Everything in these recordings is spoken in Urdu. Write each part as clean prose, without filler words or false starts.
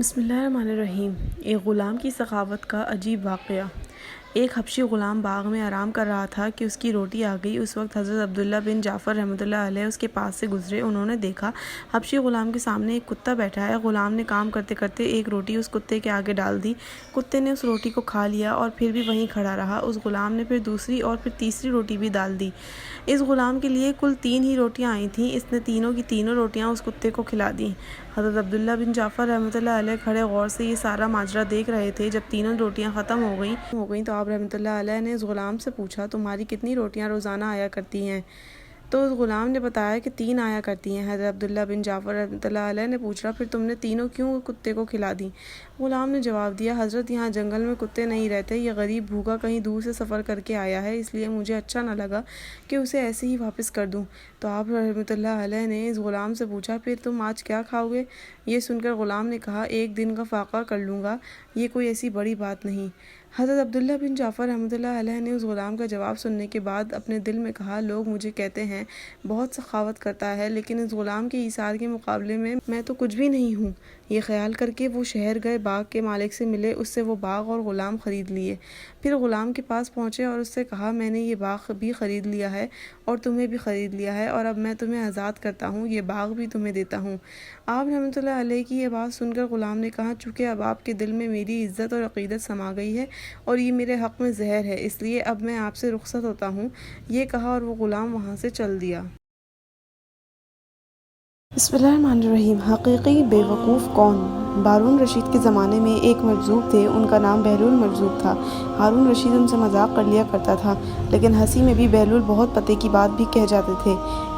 بسم اللہ الرحمن الرحیم۔ ایک غلام کی سخاوت کا عجیب واقعہ۔ ایک حبشی غلام باغ میں آرام کر رہا تھا کہ اس کی روٹی آ گئی۔ اس وقت حضرت عبداللہ بن جعفر رحمۃ اللہ علیہ اس کے پاس سے گزرے۔ انہوں نے دیکھا حبشی غلام کے سامنے ایک کتا بیٹھا ہے۔ غلام نے کام کرتے کرتے ایک روٹی اس کتے کے آگے ڈال دی۔ کتے نے اس روٹی کو کھا لیا اور پھر بھی وہیں کھڑا رہا۔ اس غلام نے پھر دوسری اور پھر تیسری روٹی بھی ڈال دی۔ اس غلام کے لیے کل 3 ہی روٹیاں آئی تھیں۔ اس نے تینوں کی تینوں روٹیاں اس کتے کو کھلا دیں۔ حضرت عبداللہ بن جعفر رحمۃ اللہ علیہ کھڑے غور سے یہ سارا ماجرا دیکھ رہے تھے۔ جب تینوں روٹیاں ختم ہو گئیں تو آپ رحمۃ اللہ علیہ نے اس غلام سے پوچھا، تمہاری کتنی روٹیاں روزانہ آیا کرتی ہیں؟ تو اس غلام نے بتایا کہ 3 آیا کرتی ہیں۔ حضرت عبداللہ بن جعفر رحمۃ اللہ علیہ نے پوچھا، پھر تم نے تینوں کیوں کتے کو کھلا دیں؟ غلام نے جواب دیا، حضرت یہاں جنگل میں کتے نہیں رہتے، یہ غریب بھوکا کہیں دور سے سفر کر کے آیا ہے، اس لیے مجھے اچھا نہ لگا کہ اسے ایسے ہی واپس کر دوں۔ تو آپ رحمۃ اللہ علیہ نے اس غلام سے پوچھا، پھر تم آج کیا کھاؤ گے؟ یہ سن کر غلام نے کہا، 1 دن کا فاقہ کر لوں گا، یہ کوئی ایسی بڑی بات نہیں۔ حضرت عبداللہ بن جعفر رحمۃ اللہ علیہ نے اس غلام کا جواب سننے کے بعد اپنے دل میں کہا، لوگ مجھے کہتے ہیں بہت سخاوت کرتا ہے، لیکن اس غلام کے ایثار کے مقابلے میں تو کچھ بھی نہیں ہوں۔ یہ خیال کر کے وہ شہر گئے، باغ کے مالک سے ملے، اس سے وہ باغ اور غلام خرید لیے۔ پھر غلام کے پاس پہنچے اور اس سے کہا، میں نے یہ باغ بھی خرید لیا ہے اور تمہیں بھی خرید لیا ہے، اور اب میں تمہیں آزاد کرتا ہوں، یہ باغ بھی تمہیں دیتا ہوں۔ آپ رحمۃ اللہ علیہ کی یہ بات سن کر غلام نے کہا، چونکہ اب آپ کے دل میں میری عزت اور عقیدت سما گئی ہے اور یہ میرے حق میں زہر ہے، اس لیے اب میں آپ سے رخصت ہوتا ہوں۔ یہ کہا اور وہ غلام وہاں سے چل دیا۔ بسم اللہ الرحمن الرحیم۔ حقیقی بیوقوف کون؟ ہارون رشید کے زمانے میں ایک مجذوب تھے، ان کا نام بہلول مجذوب تھا۔ ہارون رشید ان سے مذاق کر لیا کرتا تھا، لیکن ہنسی میں بھی بہلول بہت پتے کی بات بھی کہہ جاتے تھے۔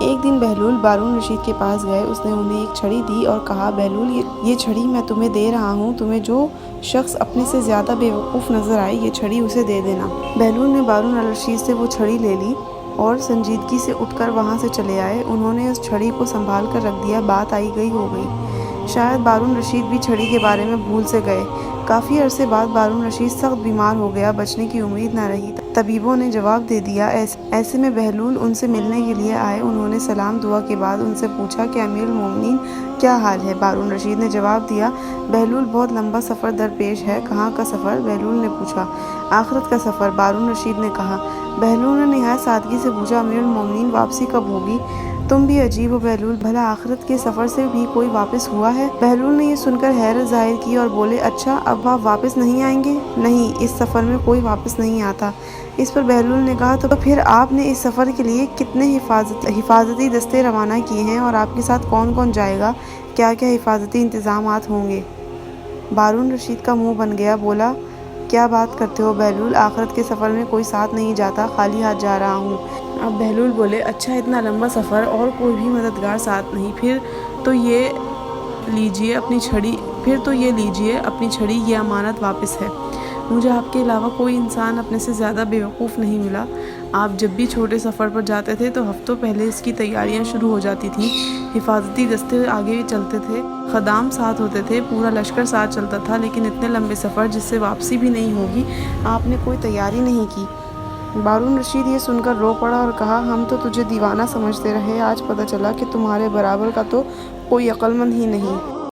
ایک دن بہلول ہارون رشید کے پاس گئے، اس نے انہیں ایک چھڑی دی اور کہا، بہلول یہ چھڑی میں تمہیں دے رہا ہوں، تمہیں جو شخص اپنے سے زیادہ بیوقوف نظر آئے یہ چھڑی اسے دے دینا۔ بہلول نے ہارون رشید سے وہ چھڑی لے لی اور سنجیدگی سے اٹھ کر وہاں سے چلے آئے۔ انہوں نے اس چھڑی کو سنبھال کر رکھ دیا، بات آئی گئی ہو گئی۔ شاید ہارون رشید بھی چھڑی کے بارے میں بھول سے گئے۔ کافی عرصے بعد ہارون رشید سخت بیمار ہو گیا، بچنے کی امید نہ رہی۔ طبیبوں نے جواب دے دیا۔ ایسے میں بہلول ان سے ملنے کے لیے آئے۔ انہوں نے سلام دعا کے بعد ان سے پوچھا کہ امیر المومنین کیا حال ہے؟ ہارون رشید نے جواب دیا، بہلول بہت لمبا سفر درپیش ہے۔ کہاں کا سفر؟ بہلول نے پوچھا۔ آخرت کا سفر، ہارون رشید نے کہا۔ بہلول نے نہایت سادگی سے پوچھا، امیر المومنین واپسی کب ہوگی؟ تم بھی عجیب ہو بہلول، بھلا آخرت کے سفر سے بھی کوئی واپس ہوا ہے؟ بہلول نے یہ سن کر حیرت ظاہر کی اور بولے، اچھا اب آپ واپس نہیں آئیں گے؟ نہیں، اس سفر میں کوئی واپس نہیں آتا۔ اس پر بہلول نے کہا، تو پھر آپ نے اس سفر کے لیے کتنے حفاظتی دستے روانہ کیے ہیں اور آپ کے ساتھ کون کون جائے گا؟ کیا کیا حفاظتی انتظامات ہوں گے؟ ہارون رشید کا منہ بن گیا، بولا، کیا بات کرتے ہو بہلول، آخرت کے سفر میں کوئی ساتھ نہیں جاتا، خالی ہاتھ جا رہا ہوں۔ اب بہلول بولے، اچھا اتنا لمبا سفر اور کوئی بھی مددگار ساتھ نہیں، پھر تو یہ لیجئے اپنی چھڑی، یہ امانت واپس ہے۔ مجھے آپ کے علاوہ کوئی انسان اپنے سے زیادہ بیوقوف نہیں ملا۔ آپ جب بھی چھوٹے سفر پر جاتے تھے تو ہفتوں پہلے اس کی تیاریاں شروع ہو جاتی تھیں، حفاظتی دستے آگے چلتے تھے، خدام ساتھ ہوتے تھے، پورا لشکر ساتھ چلتا تھا، لیکن اتنے لمبے سفر جس سے واپسی بھی نہیں ہوگی، آپ نے کوئی تیاری نہیں کی۔ ہارون رشید یہ سن کر رو پڑا اور کہا، ہم تو تجھے دیوانہ سمجھتے رہے، آج پتہ چلا کہ تمہارے برابر کا تو کوئی عقل مند ہی نہیں۔